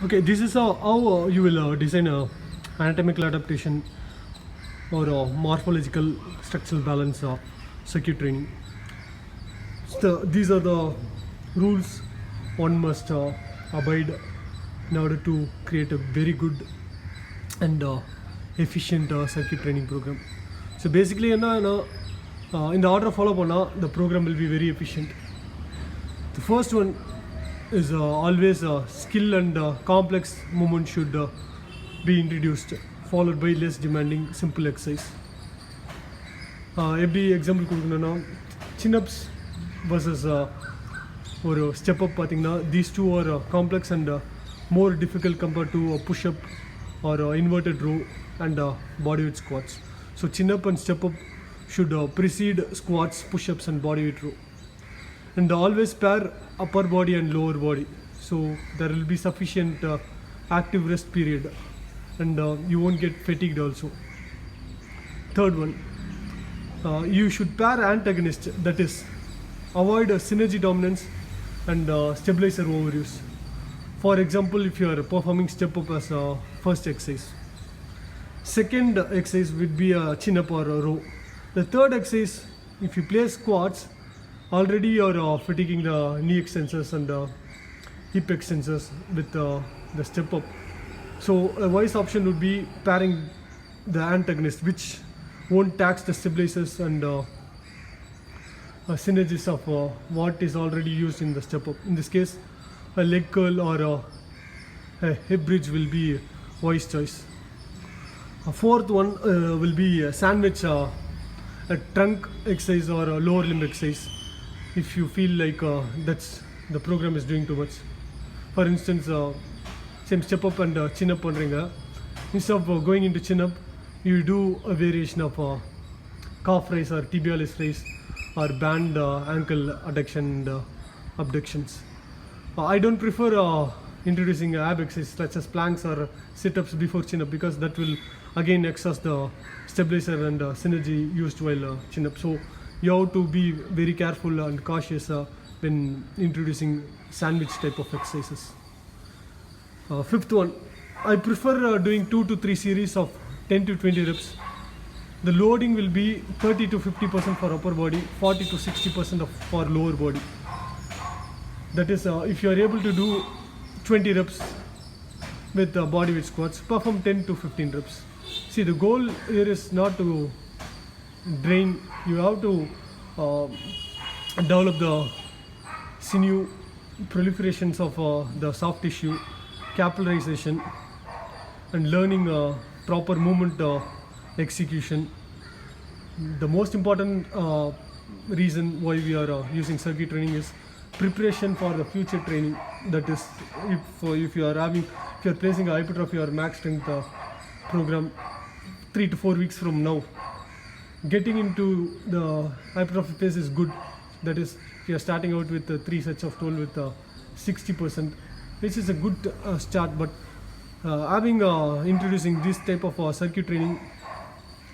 Okay, this is how you will design a anatomical adaptation or morphological structural balance circuit training. These are the rules one must abide in order to create a very good and efficient circuit training program. So basically, in the order follow up, the program will be very efficient. The first one is always skill and complex movement should be introduced, followed by less demanding simple exercise. எப்படி example கொடுக்கணும்னா chin ups versus ஒரு step up பார்த்தீங்கன்னா these two are complex and more difficult compared to pushup or inverted row and body weight squats. So chin up and step up should precede squats, push-ups and body weight row. And always pair upper body and lower body. So there will be sufficient active rest period and you won't get fatigued also. Third one, you should pair antagonists, that is avoid synergy dominance and stabilizer overuse. For example, if you are performing step up as a first exercise, second exercise would be a chin up or a row. The third exercise, if you play squats, already you are fatiguing the knee extensors and hip extensors with the step up. So a wise option would be pairing the antagonist, which won't tax the stabilizers and synergies of what is already used in the step up. In this case, a leg curl or a hip bridge will be a wise choice. A fourth one will be a sandwich, a trunk exercise or a lower limb exercise if you feel like that's the program is doing too much. For instance, same step up and chin up பண்றீங்க, instead of going into chin up, you do a variation of calf raise or tibialis raise or band ankle adduction and abductions. I don't prefer introducing ab exercise such as planks or sit-ups before chin-up because that will again exhaust the stabilizer and synergy used while chin-up. So you have to be very careful and cautious when introducing sandwich type of exercises. Fifth one, I prefer doing 2 to 3 series of 10 to 20 reps. The loading will be 30 to 50% for upper body, 40 to 60% for lower body. That is, if you are able to do 20 reps with body weight squats, perform 10 to 15 reps. See, the goal here is not to drain. You have to develop the sinew, proliferations of the soft tissue, capillarization, and learning proper movement execution. The most important reason why we are using circuit training is preparation for the future training. That is, if you are placing a hypertrophy or max strength program 3 to 4 weeks from now, getting into the hypertrophy phase is good. That is, if you are starting out with 3 sets of 12 with 60%, which is a good start. But introducing this type of circuit training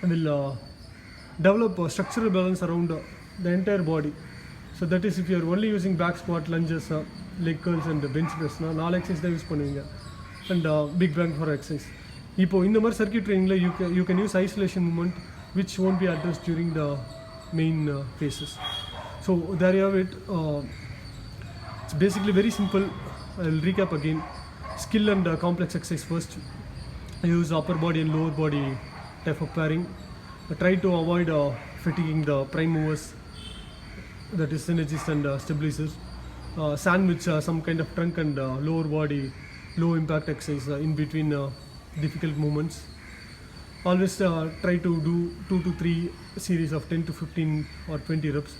will develop a structural balance around the entire body. So that is, if you are only using back squat, lunges, leg curls and bench press, நாலு exercise தான் use பண்ணுவீங்க and big bang for exercise. இப்போ இந்த மாதிரி circuit ட்ரைனிங்கில் you can use isolation movement which won't be addressed during the main phases. So there you have it. It's basically very simple. I'll recap again. Skill and complex exercise first. Use upper body and lower body type of pairing. Try to avoid fatiguing the prime movers, that is synergies and stabilizers. Sandwich some kind of trunk and lower body low impact exercise in between difficult movements. Always try to do 2 to 3 series of 10 to 15 or 20 reps.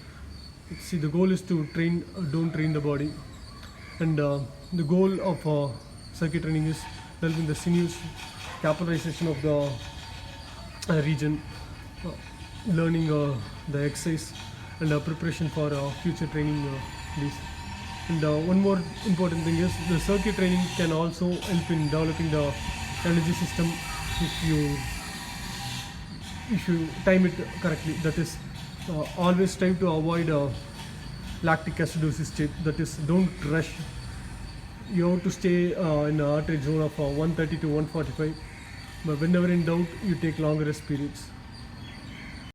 See, the goal is to train, don't train the body. And the goal of circuit training is developing the sinews, capillarization of the region, learning the exercise and preparation for future training. These. And one more important thing is the circuit training can also help in developing the energy system if you time it correctly. That is, always try to avoid lactic acidosis state. That is, don't rush you have to stay in the heart rate zone of 130 to 145. But whenever in doubt, you take longer rest periods.